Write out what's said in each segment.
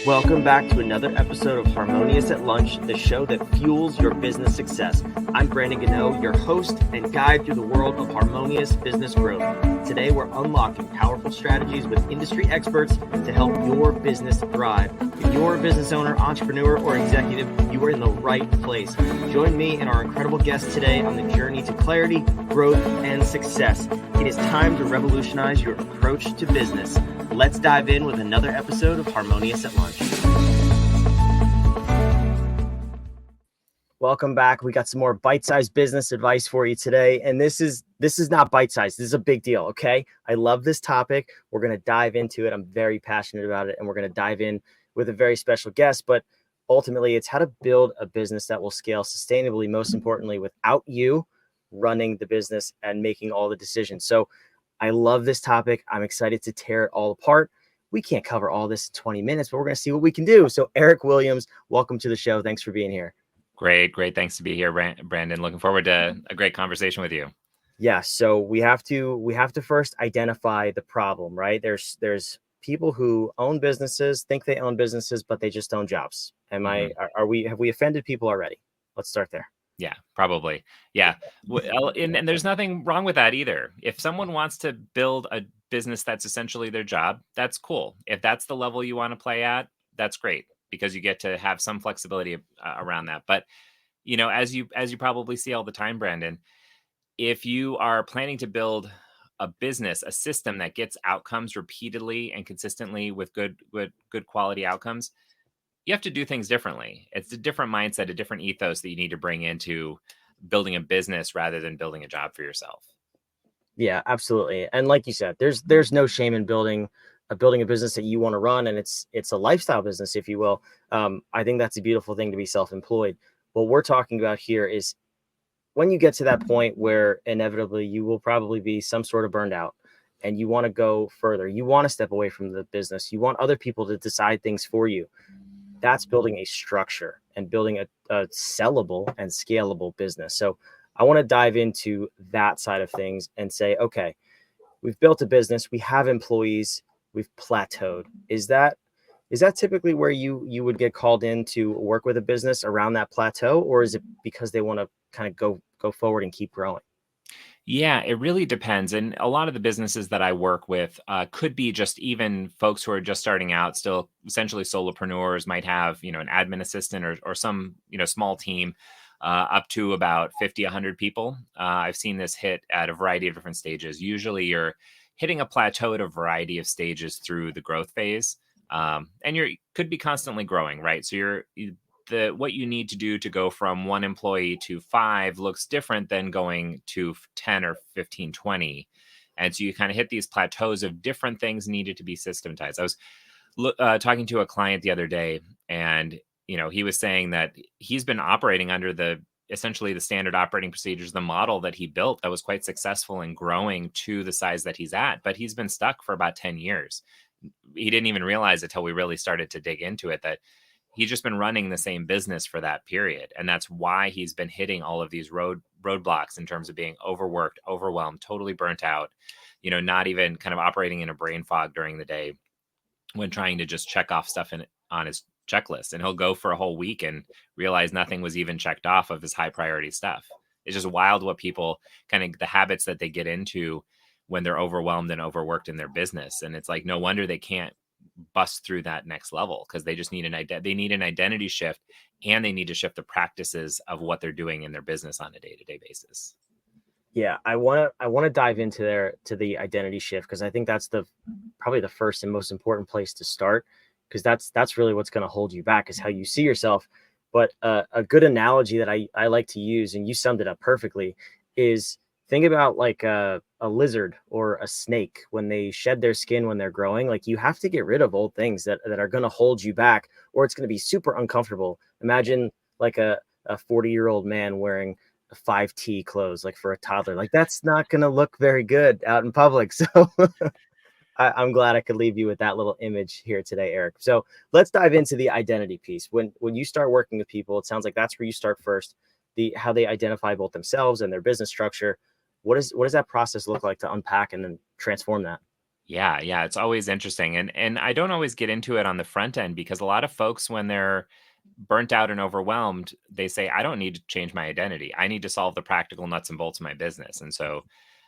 Welcome back to another episode of Harmonious at Lunch, the show that fuels your business success. I'm Brandon Gano, your host and guide through the world of harmonious business growth. Today, we're unlocking powerful strategies with industry experts to help your business thrive. If you're a business owner, entrepreneur, or executive, you are in the right place. Join me and our incredible guest today on the journey to clarity, growth, and success. It is time to revolutionize your approach to business. Let's dive in with another episode of Harmonious at Lunch. Welcome back. We got some more bite-sized business advice for you today. And this is not bite-sized. This is a big deal, okay? I love this topic. We're going to dive into it. I'm very passionate about it. And we're going to dive in with a very special guest. But ultimately, it's how to build a business that will scale sustainably, most importantly, without you running the business and making all the decisions. So I love this topic. I'm excited to tear it all apart. We can't cover all this in 20 minutes, but we're going to see what we can do. So Eric Williams, welcome to the show. Thanks for being here. Great. Thanks to be here, Brandon. Looking forward to a great conversation with you. Yeah. So we have to first identify the problem, right? There's people who own businesses, think they own businesses, but they just own jobs. Have we offended people already? Let's start there. Yeah, probably. Yeah. And there's nothing wrong with that either. If someone wants to build a business that's essentially their job, that's cool. If that's the level you want to play at, that's great because you get to have some flexibility around that. But, as you probably see all the time, Brandon, if you are planning to build a business, a system that gets outcomes repeatedly and consistently with good quality outcomes, you have to do things differently. It's a different mindset, a different ethos that you need to bring into building a business rather than building a job for yourself. Yeah, absolutely. And like you said, there's no shame in building a business that you want to run, and it's a lifestyle business, if you will. I think that's a beautiful thing to be self-employed. What we're talking about here is when you get to that point where inevitably you will probably be some sort of burned out and you want to go further. You want to step away from the business. You want other people to decide things for you. That's building a structure and building a sellable and scalable business. So I want to dive into that side of things and say, okay, we've built a business, we have employees, we've plateaued. Is that typically where you would get called in to work with a business around that plateau, or is it because they want to kind of go forward and keep growing? Yeah, it really depends. And a lot of the businesses that I work with could be just even folks who are just starting out, still essentially solopreneurs, might have, an admin assistant or some, small team up to about 50, 100 people. I've seen this hit at a variety of different stages. Usually you're hitting a plateau at a variety of stages through the growth phase. And could be constantly growing, right? So what you need to do to go from one employee to 5 looks different than going to 10 or 15, 20. And so you kind of hit these plateaus of different things needed to be systematized. I was talking to a client the other day, and, he was saying that he's been operating under essentially the standard operating procedures, the model that he built that was quite successful in growing to the size that he's at, but he's been stuck for about 10 years. He didn't even realize it till we really started to dig into it, that he's just been running the same business for that period. And that's why he's been hitting all of these roadblocks in terms of being overworked, overwhelmed, totally burnt out, not even kind of operating in a brain fog during the day when trying to just check off stuff on his checklist. And he'll go for a whole week and realize nothing was even checked off of his high priority stuff. It's just wild what people kind of the habits that they get into when they're overwhelmed and overworked in their business. And it's like, no wonder they can't bust through that next level, because they just need an identity shift, and they need to shift the practices of what they're doing in their business on a day-to-day basis. Yeah, I want to dive into the identity shift, because I think that's probably the first and most important place to start, because that's really what's going to hold you back, is how you see yourself. But a good analogy that I like to use, and you summed it up perfectly, is think about like a lizard or a snake. When they shed their skin when they're growing, like, you have to get rid of old things that are going to hold you back, or it's going to be super uncomfortable. Imagine like a 40-year-old man wearing 5T clothes, like for a toddler. Like, that's not going to look very good out in public. So I'm glad I could leave you with that little image here today, Eric. So let's dive into the identity piece. When you start working with people, it sounds like that's where you start first. How they identify both themselves and their business structure. What does that process look like to unpack and then transform that? Yeah, yeah, it's always interesting, and I don't always get into it on the front end because a lot of folks, when they're burnt out and overwhelmed, they say, "I don't need to change my identity. I need to solve the practical nuts and bolts of my business." And so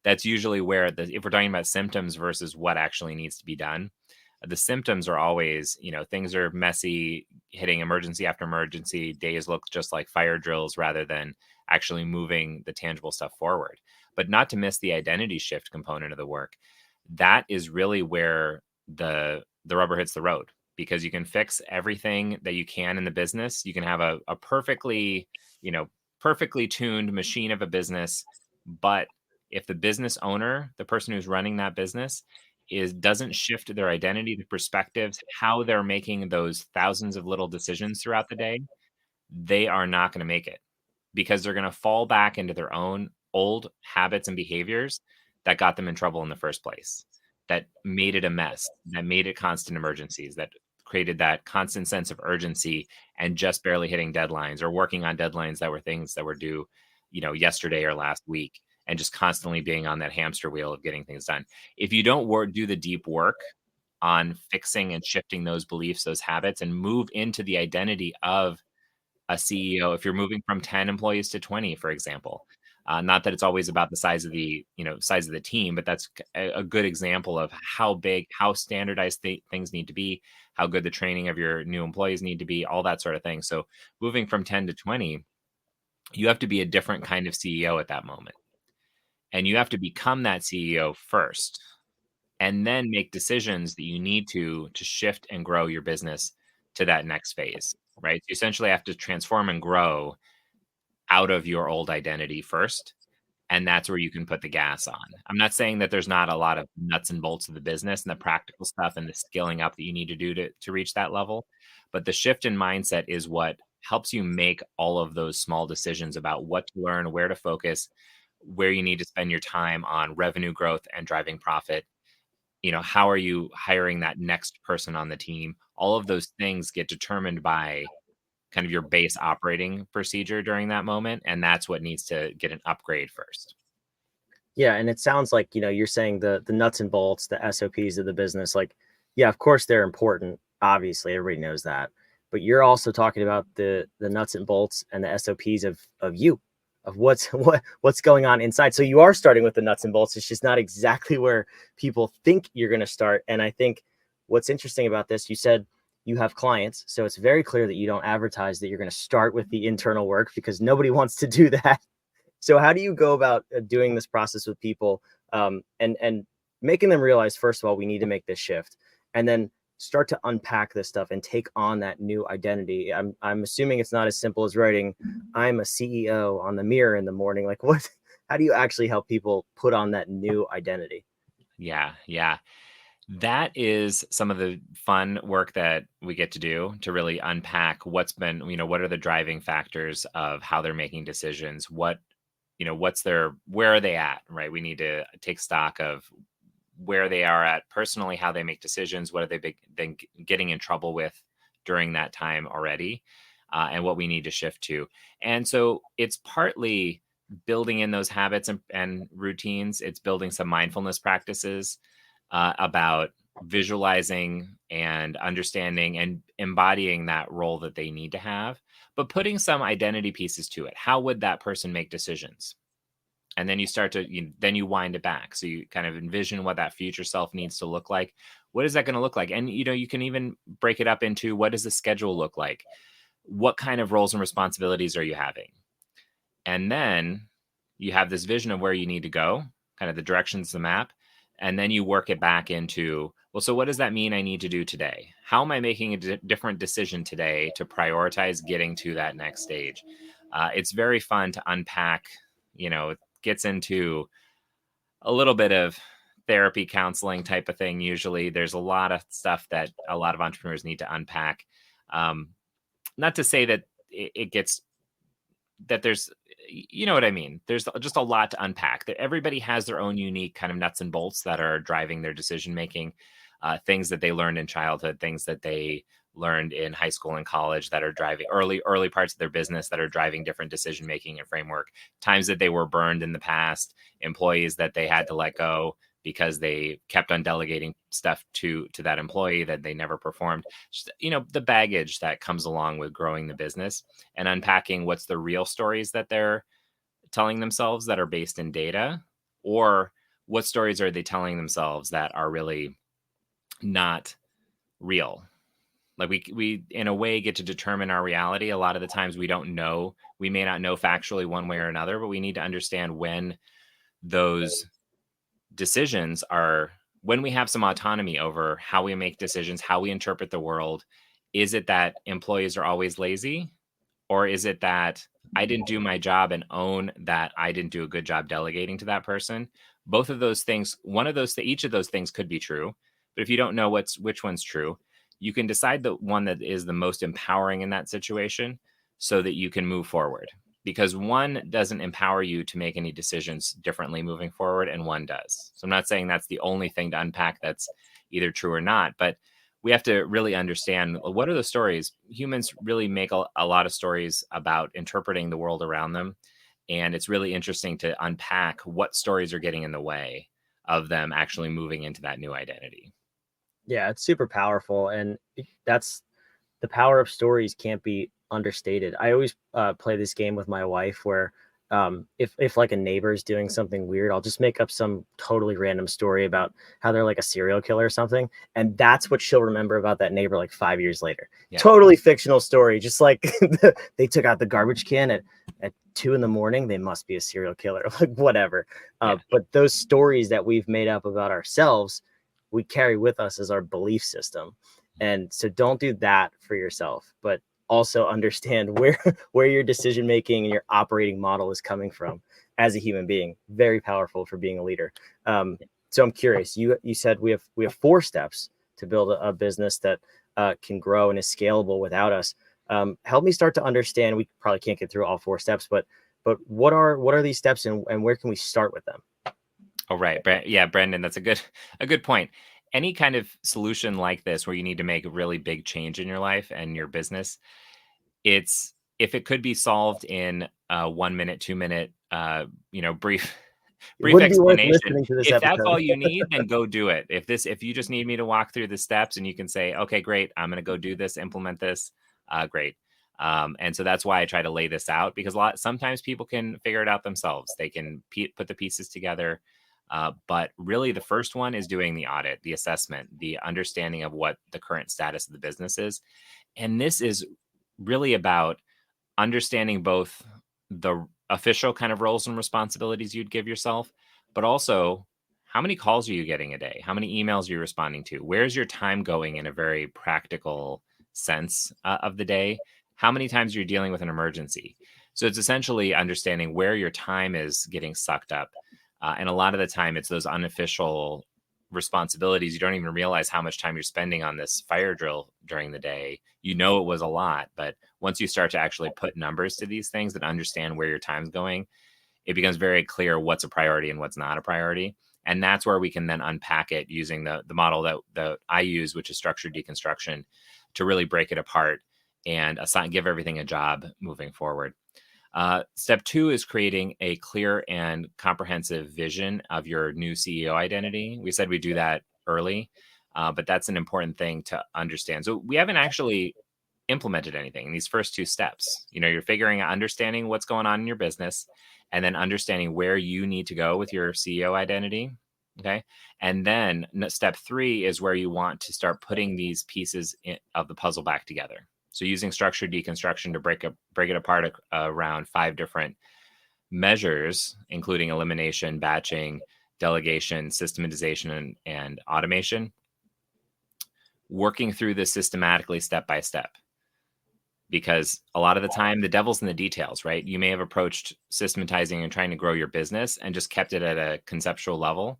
that's usually where if we're talking about symptoms versus what actually needs to be done, the symptoms are always, things are messy, hitting emergency after emergency, days look just like fire drills rather than actually moving the tangible stuff forward. But not to miss the identity shift component of the work. That is really where the rubber hits the road, because you can fix everything that you can in the business. You can have a perfectly, you know, perfectly tuned machine of a business, but if the business owner, the person who's running that business, doesn't shift their identity, the perspectives, how they're making those thousands of little decisions throughout the day, they are not going to make it, because they're going to fall back into their own old habits and behaviors that got them in trouble in the first place, that made it a mess, that made it constant emergencies, that created that constant sense of urgency and just barely hitting deadlines or working on deadlines that were things that were due, yesterday or last week, and just constantly being on that hamster wheel of getting things done. If you don't do the deep work on fixing and shifting those beliefs, those habits, and move into the identity of a CEO, if you're moving from 10 employees to 20, for example. Not that it's always about the size of the team, but that's a good example of how big, how standardized things need to be, how good the training of your new employees need to be, all that sort of thing. So moving from 10 to 20, you have to be a different kind of CEO at that moment. And you have to become that CEO first, and then make decisions that you need to shift and grow your business to that next phase, right? You essentially have to transform and grow out of your old identity first, and that's where you can put the gas on. I'm not saying that there's not a lot of nuts and bolts of the business and the practical stuff and the skilling up that you need to do to reach that level, but the shift in mindset is what helps you make all of those small decisions about what to learn, where to focus, where you need to spend your time on revenue growth and driving profit. How are you hiring that next person on the team? All of those things get determined by kind of your base operating procedure during that moment, and that's what needs to get an upgrade first. Yeah, and it sounds like, you're saying the nuts and bolts, the SOPs of the business, like, yeah, of course they're important. Obviously, everybody knows that. But you're also talking about the nuts and bolts and the SOPs of you, of what's going on inside. So you are starting with the nuts and bolts. It's just not exactly where people think you're going to start. And I think what's interesting about this, you said you have clients, so it's very clear that you don't advertise that you're going to start with the internal work because nobody wants to do that. So how do you go about doing this process with people, and making them realize, first of all, we need to make this shift, and then start to unpack this stuff and take on that new identity? I'm assuming it's not as simple as writing "I'm a CEO" on the mirror in the morning. Like, what? How do you actually help people put on that new identity? Yeah, yeah. That is some of the fun work that we get to do to really unpack what are the driving factors of how they're making decisions, where are they at, right? We need to take stock of where they are at personally, how they make decisions, what have they been getting in trouble with during that time already, and what we need to shift to. And so it's partly building in those habits and routines. It's building some mindfulness practices about visualizing and understanding and embodying that role that they need to have, but putting some identity pieces to it. How would that person make decisions? And then you start to then you wind it back, so you kind of envision what that future self needs to look like. What is that going to look like? And you can even break it up into, what does the schedule look like? What kind of roles and responsibilities are you having? And then you have this vision of where you need to go, kind of the directions, the map. And then you work it back into, well, so what does that mean I need to do today? How am I making a different decision today to prioritize getting to that next stage? It's very fun to unpack. It gets into a little bit of therapy counseling type of thing. Usually there's a lot of stuff that a lot of entrepreneurs need to unpack. Um, Not to say that it gets that there's you know what I mean. There's just a lot to unpack. That everybody has their own unique kind of nuts and bolts that are driving their decision making, things that they learned in childhood, things that they learned in high school and college that are driving early parts of their business that are driving different decision making and framework, times that they were burned in the past, employees that they had to let go, because they kept on delegating stuff to that employee that they never performed. Just, the baggage that comes along with growing the business, and unpacking what's the real stories that they're telling themselves that are based in data, or what stories are they telling themselves that are really not real. Like we in a way get to determine our reality. A lot of the times we may not know factually one way or another, but we need to understand when those decisions are, when we have some autonomy over how we make decisions, how we interpret the world. Is it that employees are always lazy, or is it that I didn't do my job and own that I didn't do a good job delegating to that person? Both of those things, each of those things could be true. But if you don't know which one's true, you can decide the one that is the most empowering in that situation so that you can move forward. Because one doesn't empower you to make any decisions differently moving forward, and one does. So I'm not saying that's the only thing to unpack that's either true or not, but we have to really understand, what are the stories. Humans really make a lot of stories about interpreting the world around them. And it's really interesting to unpack what stories are getting in the way of them actually moving into that new identity. Yeah, it's super powerful, and that's the power of stories can't be understated. I always play this game with my wife where if like a neighbor is doing something weird, I'll just make up some totally random story about how they're like a serial killer or something, and that's what she'll remember about that neighbor like 5 years later. Yeah. Totally fictional story, just like they took out the garbage can at 2 in the morning. They must be a serial killer, like whatever. Yeah. But those stories that we've made up about ourselves, we carry with us as our belief system. And so don't do that for yourself, but also understand where your decision making and your operating model is coming from as a human being. Very powerful for being a leader. So I'm curious. You said we have 4 steps to build a business that can grow and is scalable without us. Help me start to understand. We probably can't get through all 4 steps, but what are these steps, and where can we start with them? Oh, right. Yeah, Brendan, that's a good point. Any kind of solution like this where you need to make a really big change in your life and your business, it's, if it could be solved in a 1 minute, 2 minute, brief It brief wouldn't be worth explanation. listening to this If that's episode. all you need, then go do it. If you just need me to walk through the steps and you can say, okay, great, I'm going to go do this, implement this, great. And so that's why I try to lay this out, because sometimes people can figure it out themselves. They can put the pieces together. But really, the first one is doing the audit, the assessment, the understanding of what the current status of the business is. And this is really about understanding both the official kind of roles and responsibilities you'd give yourself, but also, how many calls are you getting a day? How many emails are you responding to? Where's your time going in a very practical sense of the day? How many times are you dealing with an emergency? So it's essentially understanding where your time is getting sucked up. And a lot of the time, it's those unofficial responsibilities. You don't even realize how much time you're spending on this fire drill during the day. You know it was a lot, but once you start to actually put numbers to these things and understand where your time's going, it becomes very clear what's a priority and what's not a priority. And that's where we can then unpack it using the model that I use, which is structured deconstruction, to really break it apart and give everything a job moving forward. Step 2 is creating a clear and comprehensive vision of your new CEO identity. We said we do that early, but that's an important thing to understand. So we haven't actually implemented anything in these first 2 steps. You're figuring out, understanding what's going on in your business, and then understanding where you need to go with your CEO identity. Okay. And then step 3 is where you want to start putting these pieces of the puzzle back together. So using structured deconstruction to break it apart around 5 different measures, including elimination, batching, delegation, systematization, and automation, working through this systematically step by step. Because a lot of the time, the devil's in the details, right? You may have approached systematizing and trying to grow your business and just kept it at a conceptual level.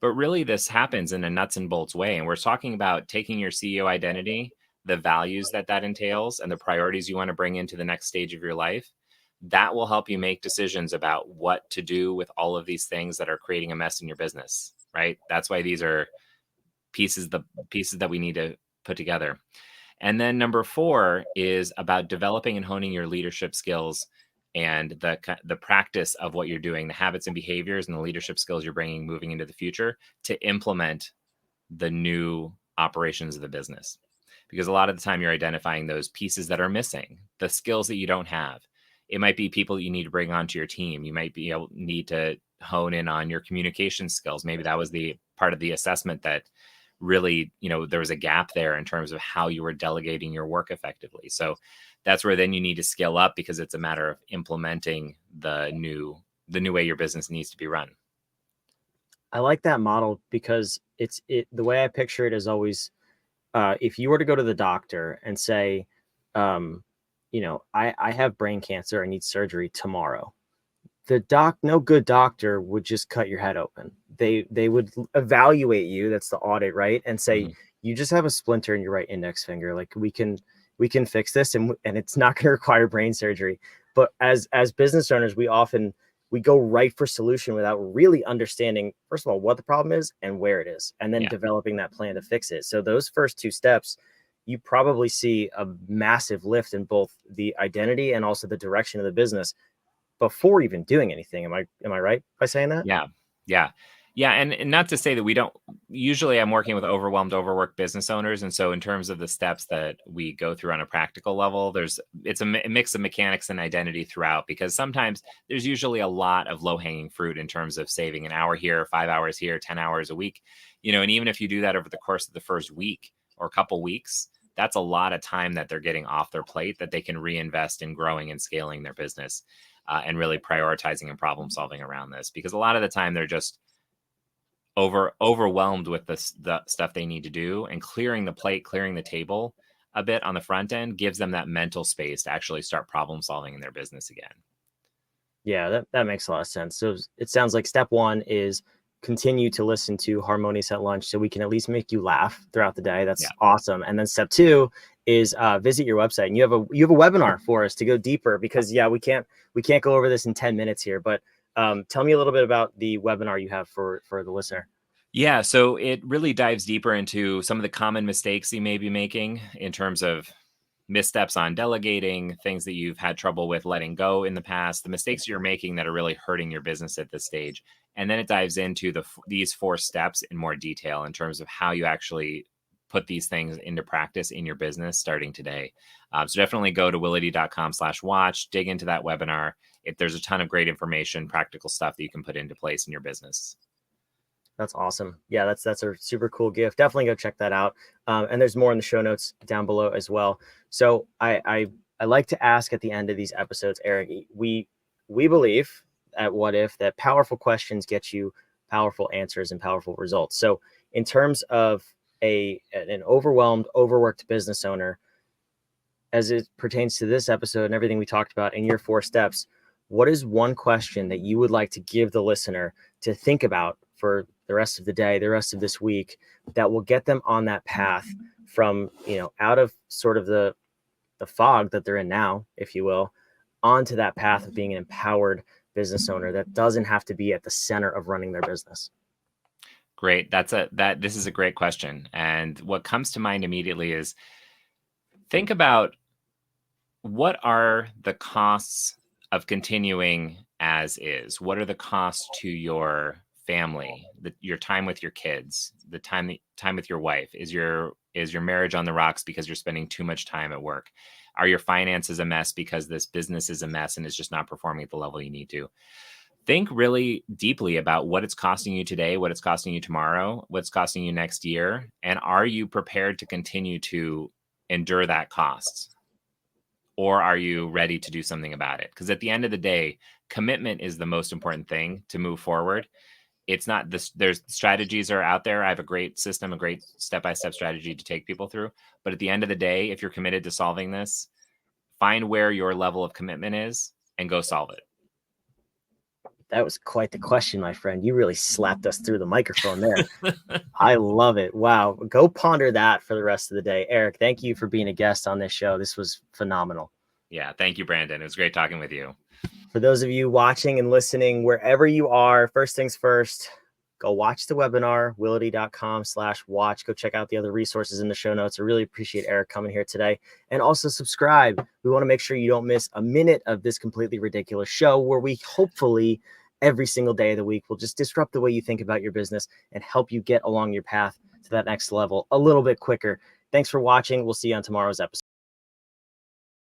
But really, this happens in a nuts and bolts way. And we're talking about taking your CEO identity, the values that entails, and the priorities you want to bring into the next stage of your life. That will help you make decisions about what to do with all of these things that are creating a mess in your business, right? That's why these are the pieces that we need to put together. And then number 4 is about developing and honing your leadership skills and the practice of what you're doing, the habits and behaviors and the leadership skills you're bringing moving into the future to implement the new operations of the business. Because a lot of the time you're identifying those pieces that are missing, the skills that you don't have. It might be people that you need to bring onto your team. You might be able need to hone in on your communication skills. Maybe that was the part of the assessment that really, there was a gap there in terms of how you were delegating your work effectively. So that's where then you need to scale up, because it's a matter of implementing the new way your business needs to be run. I like that model because the way I picture it is always, if you were to go to the doctor and say, I have brain cancer, I need surgery tomorrow. No good doctor would just cut your head open. They would evaluate you. That's the audit, right? And say, you just have a splinter in your right index finger. Like we can fix this, and it's not going to require brain surgery. But as business owners, we go right for solution without really understanding, first of all, what the problem is and where it is, and then developing that plan to fix it. So those first two steps, you probably see a massive lift in both the identity and also the direction of the business before even doing anything. Am I right by saying that? Yeah. And not to say that we don't. Usually I'm working with overwhelmed, overworked business owners, and so in terms of the steps that we go through on a practical level, it's a mix of mechanics and identity throughout, because sometimes there's usually a lot of low-hanging fruit in terms of saving an hour here, 5 hours here, 10 hours a week. And even if you do that over the course of the first week or a couple weeks, that's a lot of time that they're getting off their plate that they can reinvest in growing and scaling their business, and really prioritizing and problem solving around this. Because a lot of the time they're just overwhelmed with the stuff they need to do, and clearing the plate, clearing the table a bit on the front end gives them that mental space to actually start problem solving in their business again. Yeah, that makes a lot of sense. So it sounds like step one is continue to listen to Harmonious at Lunch so we can at least make you laugh throughout the day. That's awesome. And then step two is visit your website, and you have a webinar for us to go deeper, because we can't go over this in 10 minutes here, but tell me a little bit about the webinar you have for the listener. Yeah, so it really dives deeper into some of the common mistakes you may be making in terms of missteps on delegating, things that you've had trouble with letting go in the past, the mistakes you're making that are really hurting your business at this stage. And then it dives into these 4 steps in more detail in terms of how you actually put these things into practice in your business starting today. So definitely go to willity.com/watch, dig into that webinar. There's a ton of great information, practical stuff that you can put into place in your business. That's awesome. Yeah, that's a super cool gift. Definitely go check that out. And there's more in the show notes down below as well. So I like to ask at the end of these episodes, Eric, we believe at What If that powerful questions get you powerful answers and powerful results. So in terms of an overwhelmed, overworked business owner, as it pertains to this episode and everything we talked about in your 4 steps, what is one question that you would like to give the listener to think about for the rest of the day, the rest of this week, that will get them on that path from, out of sort of the fog that they're in now, if you will, onto that path of being an empowered business owner that doesn't have to be at the center of running their business? Great. This is a great question. And what comes to mind immediately is, think about, what are the costs of continuing as is? What are the costs to your family, your time with your kids, the time with your wife? Is your marriage on the rocks because you're spending too much time at work? Are your finances a mess because this business is a mess and is just not performing at the level you need to? Think really deeply about what it's costing you today, what it's costing you tomorrow, what's costing you next year, and are you prepared to continue to endure that cost? Or are you ready to do something about it? Because at the end of the day, commitment is the most important thing to move forward. It's not this. There's strategies are out there. I have a great system, a great step-by-step strategy to take people through. But at the end of the day, if you're committed to solving this, find where your level of commitment is and go solve it. That was quite the question, my friend. You really slapped us through the microphone there. I love it. Wow. Go ponder that for the rest of the day. Eric, thank you for being a guest on this show. This was phenomenal. Yeah. Thank you, Brandon. It was great talking with you. For those of you watching and listening, wherever you are, first things first, go watch the webinar, willity.com/watch. Go check out the other resources in the show notes. I really appreciate Eric coming here today. And also subscribe. We want to make sure you don't miss a minute of this completely ridiculous show where we hopefully every single day of the week will just disrupt the way you think about your business and help you get along your path to that next level a little bit quicker. Thanks for watching. We'll see you on tomorrow's episode.